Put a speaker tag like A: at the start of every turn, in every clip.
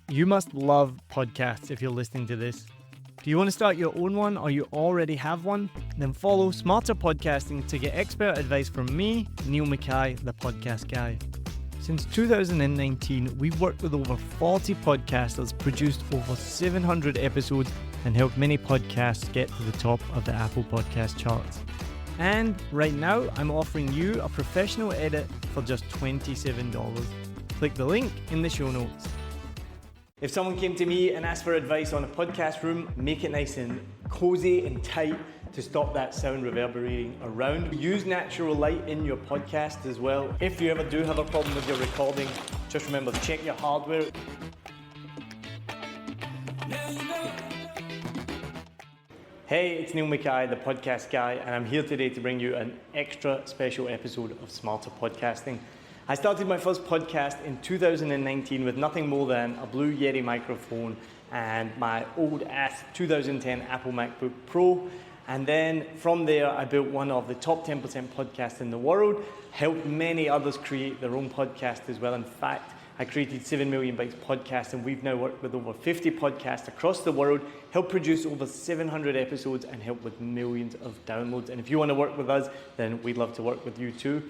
A: You must love podcasts if you're listening to this. Do you want to start your own one or you already have one? Then follow Smarter Podcasting to get expert advice from me, Niall Mackay, the podcast guy. Since 2019, we've worked with over 40 podcasters, produced over 700 episodes, and helped many podcasts get to the top of the Apple Podcast charts. And right now, I'm offering you a professional edit for just $27. Click the link in the show notes. If someone came to me and asked for advice on a podcast room, make it nice and cozy and tight to stop that sound reverberating around. Use natural light in your podcast as well. If you ever do have a problem with your recording, just remember to check your hardware. Hey, it's Niall Mackay, the podcast guy, and I'm here today to bring you an extra special episode of Smarter Podcasting. I started my first podcast in 2019 with nothing more than a Blue Yeti microphone and my old ass 2010 Apple MacBook Pro. And then from there, I built one of the top 10% podcasts in the world, helped many others create their own podcast as well. In fact, I created 7 Million Bytes podcast, and we've now worked with over 50 podcasts across the world, helped produce over 700 episodes, and helped with millions of downloads. And if you want to work with us, then we'd love to work with you too.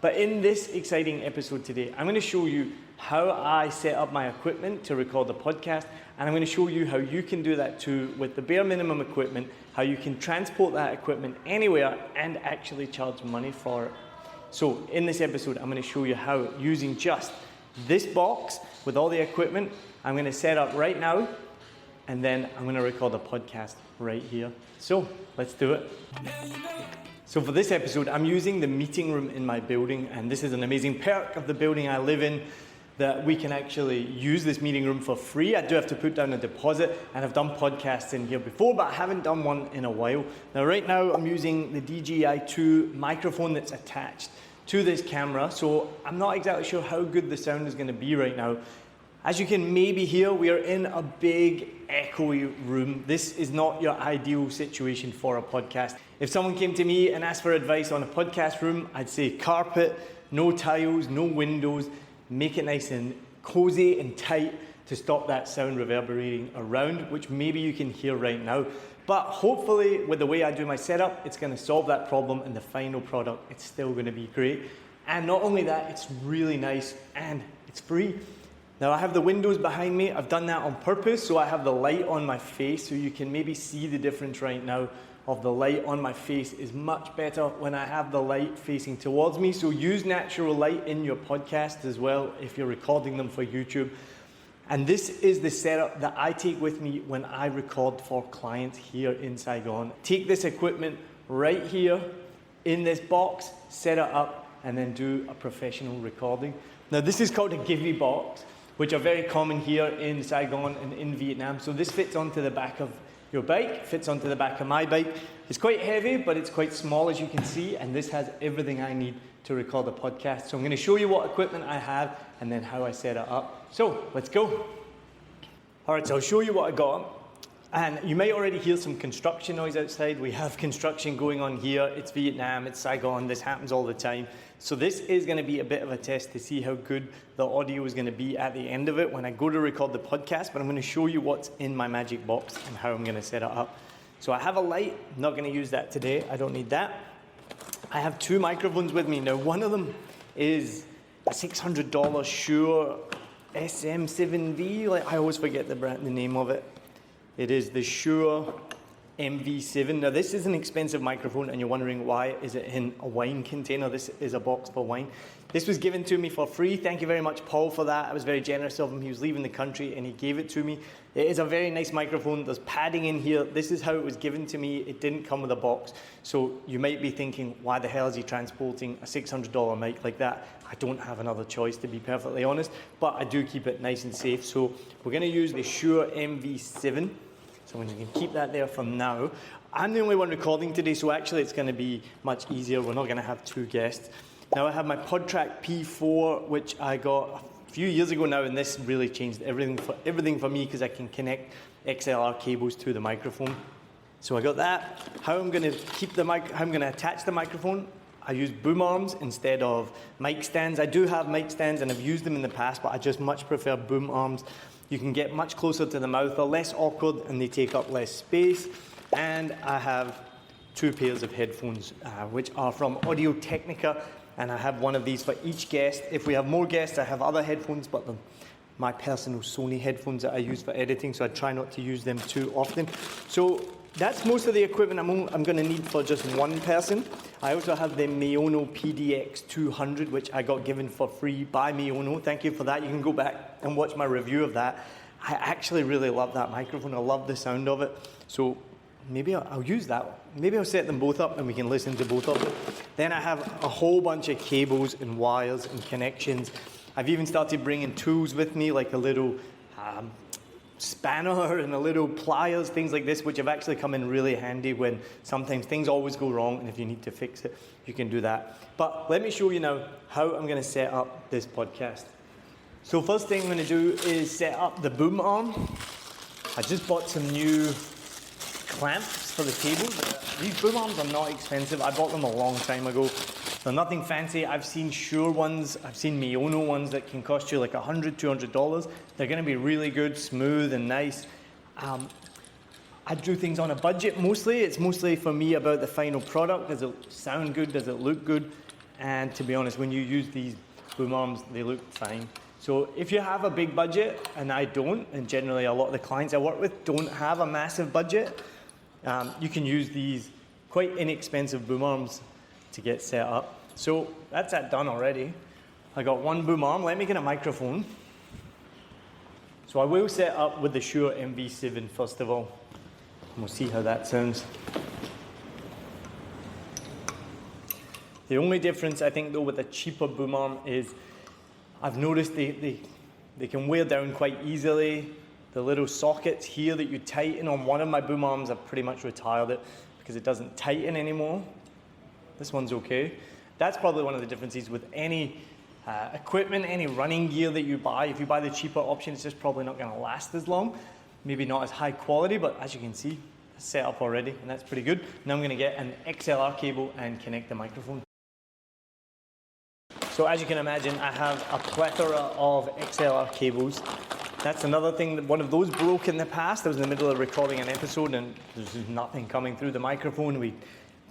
A: But in this exciting episode today, I'm going to show you how I set up my equipment to record the podcast, and I'm going to show you how you can do that too with the bare minimum equipment, how you can transport that equipment anywhere and actually charge money for it. So in this episode, I'm going to show you how, using just this box with all the equipment, I'm going to set up right now, and then I'm going to record a podcast right here. So let's do it. So for this episode, I'm using the meeting room in my building, and this is an amazing perk of the building I live in, that we can actually use this meeting room for free. I do have to put down a deposit, and I've done podcasts in here before, but I haven't done one in a while. Now right now, I'm using the DJI-2 microphone that's attached to this camera, so I'm not exactly sure how good the sound is going to be right now. As you can maybe hear, we are in a big echoey room. This is not your ideal situation for a podcast. If someone came to me and asked for advice on a podcast room, I'd say carpet, no tiles, no windows, make it nice and cozy and tight to stop that sound reverberating around, which maybe you can hear right now. But hopefully, with the way I do my setup, it's going to solve that problem, and the final product, it's still going to be great. And not only that, it's really nice and it's free. Now I have the windows behind me. I've done that on purpose, so I have the light on my face, so you can maybe see the difference right now of the light on my face is much better when I have the light facing towards me. So use natural light in your podcast as well if you're recording them for YouTube. And this is the setup that I take with me when I record for clients here in Saigon. Take this equipment right here in this box, set it up, and then do a professional recording. Now this is called a Givey box, which are very common here in Saigon and in Vietnam. So this fits onto the back of your bike, fits onto the back of my bike. It's quite heavy, but it's quite small, as you can see, and this has everything I need to record a podcast. So I'm going to show you what equipment I have and then how I set it up. So let's go. All right, so I'll show you what I got. And you may already hear some construction noise outside. We have construction going on here. It's Vietnam, it's Saigon. This happens all the time. So this is going to be a bit of a test to see how good the audio is going to be at the end of it when I go to record the podcast. But I'm going to show you what's in my magic box and how I'm going to set it up. So I have a light. I'm not going to use that today. I don't need that. I have 2 microphones with me. Now one of them is a $600 Shure SM7V. I always forget the name of it. It is the Shure MV7. Now this is an expensive microphone, and you're wondering why is it in a wine container. This is a box for wine. This was given to me for free. Thank you very much, Paul, for that. I was very generous of him. He was leaving the country and he gave it to me. It is a very nice microphone. There's padding in here. This is how it was given to me. It didn't come with a box. So you might be thinking, why the hell is he transporting a $600 mic like that? I don't have another choice, to be perfectly honest, but I do keep it nice and safe. So we're going to use the Shure MV7. So you can keep that there for now. I'm the only one recording today, so actually it's going to be much easier. We're not going to have 2 guests. Now I have my PodTrack P4, which I got a few years ago now, and this really changed everything for me because I can connect XLR cables to the microphone. So I got that. How I'm going to attach the microphone, I use boom arms instead of mic stands. I do have mic stands and I've used them in the past, but I just much prefer boom arms. You can get much closer to the mouth, they're less awkward and they take up less space. And I have 2 pairs of headphones, which are from Audio-Technica, and I have one of these for each guest. If we have more guests, I have other headphones, but they're my personal Sony headphones that I use for editing, so I try not to use them too often. So that's most of the equipment I'm going to need for just one person. I also have the Miono PDX 200, which I got given for free by Miono. Thank you for that. You can go back and watch my review of that. I actually really love that microphone. I love the sound of it. So maybe I'll use that. Maybe I'll set them both up and we can listen to both of them. Then I have a whole bunch of cables and wires and connections. I've even started bringing tools with me, like a little spanner and a little pliers, things like this, which have actually come in really handy when sometimes things always go wrong, and if you need to fix it, you can do that. But let me show you now how I'm going to set up this podcast. So first thing I'm going to do is set up the boom arm. I just bought some new clamps for the cables. These boom arms are not expensive. I bought them a long time ago. They're nothing fancy. I've seen Shure ones, I've seen Miono ones that can cost you like $100, $200. They're going to be really good, smooth and nice. I do things on a budget mostly. It's mostly for me about the final product. Does it sound good? Does it look good? And to be honest, when you use these boom arms, they look fine. So if you have a big budget, and I don't, and generally a lot of the clients I work with don't have a massive budget, you can use these quite inexpensive boom arms to get set up. So that's that done already. I got one boom arm. Let me get a microphone. So I will set up with the Shure MV7 first of all. And we'll see how that sounds. The only difference I think though with a cheaper boom arm is I've noticed they can wear down quite easily. The little sockets here that you tighten on one of my boom arms, I've pretty much retired it because it doesn't tighten anymore. This one's okay. That's probably one of the differences with any equipment, any running gear that you buy. If you buy the cheaper option, it's just probably not going to last as long. Maybe not as high quality, but as you can see, it's set up already, and that's pretty good. Now I'm going to get an XLR cable and connect the microphone. So as you can imagine, I have a plethora of XLR cables. That's another thing, that one of those broke in the past. I was in the middle of recording an episode and there's nothing coming through the microphone. We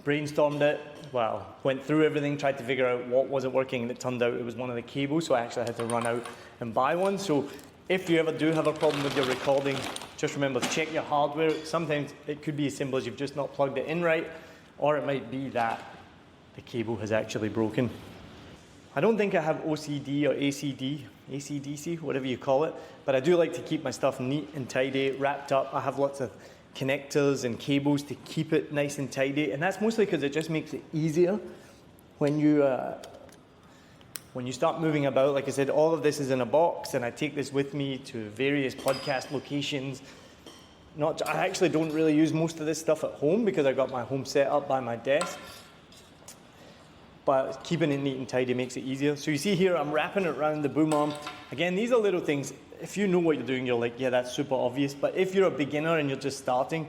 A: brainstormed it, went through everything, tried to figure out what wasn't working, and it turned out it was one of the cables, so I actually had to run out and buy one. So if you ever do have a problem with your recording, just remember to check your hardware. Sometimes it could be as simple as you've just not plugged it in right, or it might be that the cable has actually broken. I don't think I have OCD or ACDC, whatever you call it, but I do like to keep my stuff neat and tidy, wrapped up. I have lots of connectors and cables to keep it nice and tidy, and that's mostly because it just makes it easier when you start moving about. Like I said, all of this is in a box, and I take this with me to various podcast locations. I actually don't really use most of this stuff at home because I got my home set up by my desk, but keeping it neat and tidy makes it easier. So you see here, I'm wrapping it around the boom arm. Again, these are little things. If you know what you're doing, you're like, yeah, that's super obvious. But if you're a beginner and you're just starting,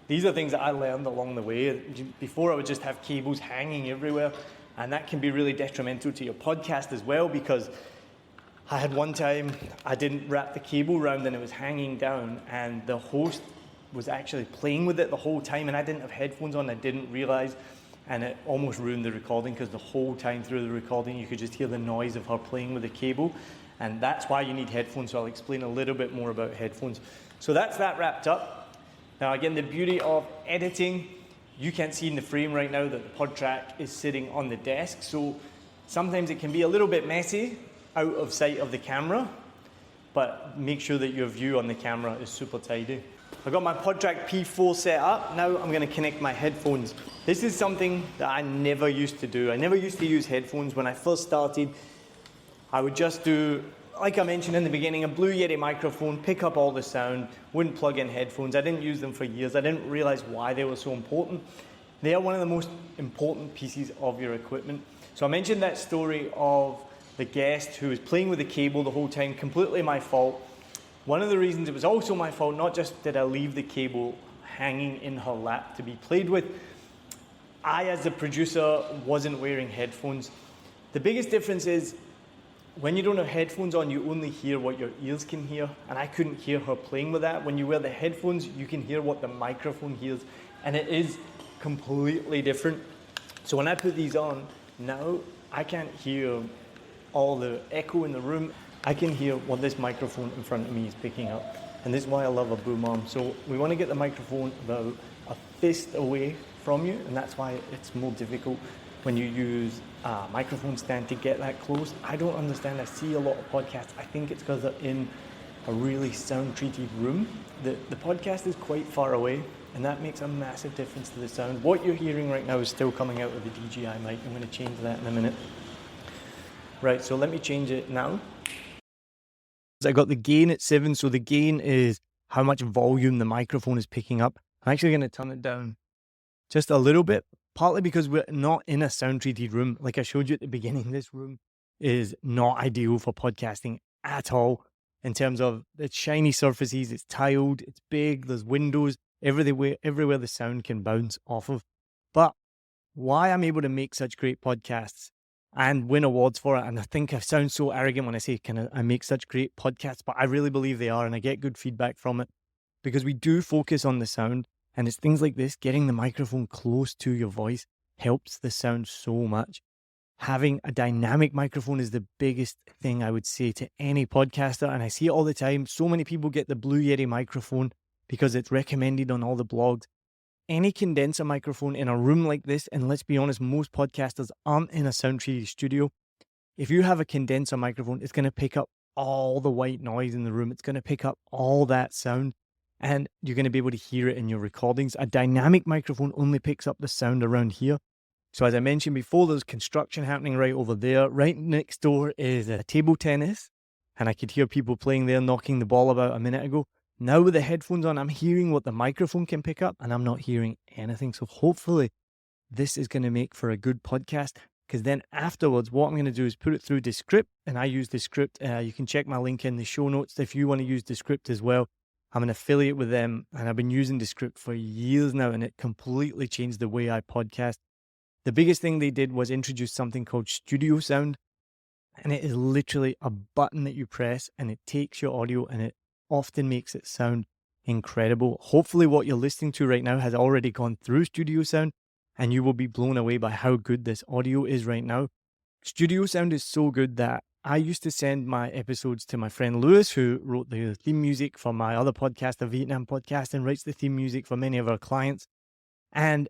A: these are things that I learned along the way. Before, I would just have cables hanging everywhere, and that can be really detrimental to your podcast as well, because I had one time, I didn't wrap the cable around and it was hanging down, and the host was actually playing with it the whole time, and I didn't have headphones on, I didn't realize, and it almost ruined the recording because the whole time through the recording, you could just hear the noise of her playing with the cable. And that's why you need headphones, so I'll explain a little bit more about headphones. So that's that wrapped up. Now again, the beauty of editing, you can't see in the frame right now that the pod track is sitting on the desk, so sometimes it can be a little bit messy out of sight of the camera, but make sure that your view on the camera is super tidy. I've got my PodTrack P4 set up. Now I'm going to connect my headphones. This is something that I never used to do. I never used to use headphones. When I first started, I would just do, like I mentioned in the beginning, a Blue Yeti microphone, pick up all the sound, wouldn't plug in headphones. I didn't use them for years. I didn't realize why they were so important. They are one of the most important pieces of your equipment. So I mentioned that story of the guest who was playing with the cable the whole time, completely my fault. One of the reasons it was also my fault, not just did I leave the cable hanging in her lap to be played with, I, as the producer, wasn't wearing headphones. The biggest difference is when you don't have headphones on, you only hear what your ears can hear, and I couldn't hear her playing with that. When you wear the headphones, you can hear what the microphone hears, and it is completely different. So when I put these on, now I can't hear all the echo in the room. I can hear what this microphone in front of me is picking up, and this is why I love a boom arm. So we want to get the microphone about a fist away from you, and that's why it's more difficult when you use a microphone stand to get that close. I don't understand. I see a lot of podcasts. I think it's because they're in a really sound-treated room. The podcast is quite far away, and that makes a massive difference to the sound. What you're hearing right now is still coming out of the DJI mic. I'm going to change that in a minute. Right, so let me change it now. I got the gain at 7, so the gain is how much volume the microphone is picking up. I'm actually going to turn it down just a little bit, partly because we're not in a sound-treated room. Like I showed you at the beginning, this room is not ideal for podcasting at all in terms of its shiny surfaces, it's tiled, it's big, there's windows, everywhere the sound can bounce off of. But why I'm able to make such great podcasts and win awards for it, and I think I sound so arrogant when I say I make such great podcasts, but I really believe they are, and I get good feedback from it, because we do focus on the sound, and it's things like this. Getting the microphone close to your voice helps the sound so much. Having a dynamic microphone is the biggest thing I would say to any podcaster, and I see it all the time. So many people get the Blue Yeti microphone because it's recommended on all the blogs. Any condenser microphone in a room like this, and let's be honest, most podcasters aren't in a sound-treated studio. If you have a condenser microphone, it's going to pick up all the white noise in the room. It's going to pick up all that sound, and you're going to be able to hear it in your recordings. A dynamic microphone only picks up the sound around here. So as I mentioned before, there's construction happening right over there. Right next door is a table tennis, and I could hear people playing there, knocking the ball about a minute ago. Now with the headphones on, I'm hearing what the microphone can pick up, and I'm not hearing anything. So hopefully this is going to make for a good podcast, because then afterwards, what I'm going to do is put it through Descript, and I use Descript. You can check my link in the show notes if you want to use Descript as well. I'm an affiliate with them, and I've been using Descript for years now, and it completely changed the way I podcast. The biggest thing they did was introduce something called Studio Sound, and it is literally a button that you press, and it takes your audio, and it often makes it sound incredible. Hopefully what you're listening to right now has already gone through Studio Sound, and you will be blown away by how good this audio is right now. Studio Sound is so good that I used to send my episodes to my friend Lewis, who wrote the theme music for my other podcast, the Vietnam podcast, and writes the theme music for many of our clients. And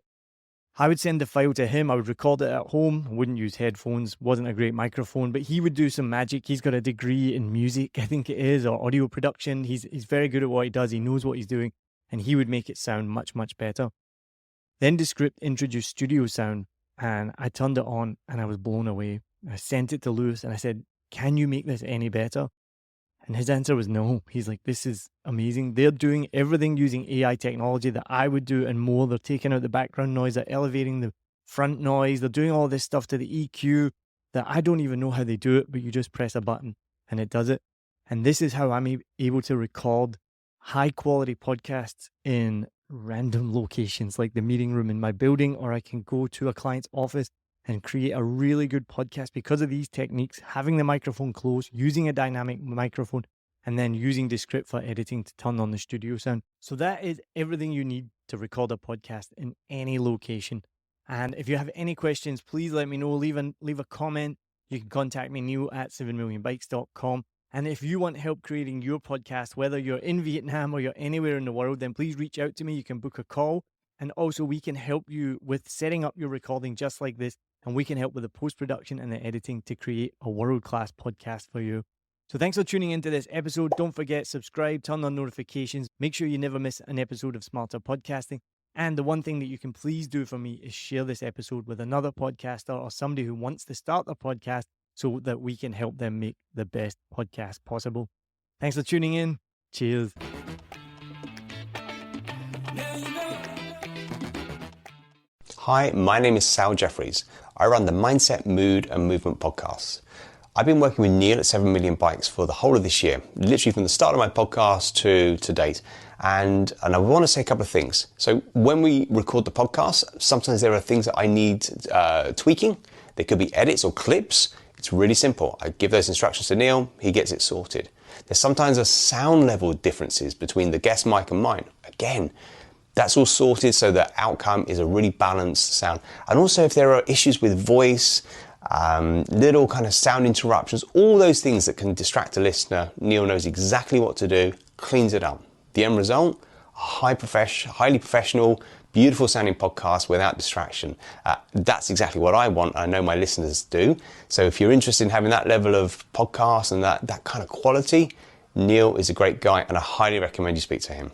A: I would send the file to him. I would record it at home. I wouldn't use headphones. Wasn't a great microphone, but he would do some magic. He's got a degree in music, I think it is, or audio production. He's very good at what he does. He knows what he's doing, and he would make it sound much, much better. Then Descript introduced Studio Sound, and I turned it on, and I was blown away. I sent it to Lewis, and I said, "Can you make this any better?" And his answer was no. He's like, "This is amazing." They're doing everything using AI technology that I would do and more. They're taking out the background noise, they're elevating the front noise, they're doing all this stuff to the EQ that I don't even know how they do it, but you just press a button and it does it. And this is how I'm able to record high quality podcasts in random locations like the meeting room in my building, or I can go to a client's office and create a really good podcast because of these techniques, having the microphone close, using a dynamic microphone, and then using Descript for editing to turn on the studio sound. So that is everything you need to record a podcast in any location. And if you have any questions, please let me know. Leave a comment. You can contact me, neil@7millionbikes.com. And if you want help creating your podcast, whether you're in Vietnam or you're anywhere in the world, then please reach out to me. You can book a call. And also we can help you with setting up your recording just like this. And we can help with the post-production and the editing to create a world-class podcast for you. So thanks for tuning into this episode. Don't forget, subscribe, turn on notifications. Make sure you never miss an episode of Smarter Podcasting. And the one thing that you can please do for me is share this episode with another podcaster or somebody who wants to start their podcast so that we can help them make the best podcast possible. Thanks for tuning in. Cheers.
B: Hi, my name is Sal Jeffries. I run the Mindset, Mood and Movement podcasts. I've been working with Neil at 7 Million Bikes for the whole of this year, literally from the start of my podcast to date. And I want to say a couple of things. So when we record the podcast, sometimes there are things that I need tweaking. There could be edits or clips. It's really simple. I give those instructions to Neil, he gets it sorted. There's sometimes a sound level differences between the guest mic and mine. Again, that's all sorted so the outcome is a really balanced sound. And also if there are issues with voice, little kind of sound interruptions, all those things that can distract a listener, Neil knows exactly what to do, cleans it up. The end result, a highly professional, beautiful sounding podcast without distraction. That's exactly what I want. I know my listeners do. So if you're interested in having that level of podcast and that kind of quality, Neil is a great guy and I highly recommend you speak to him.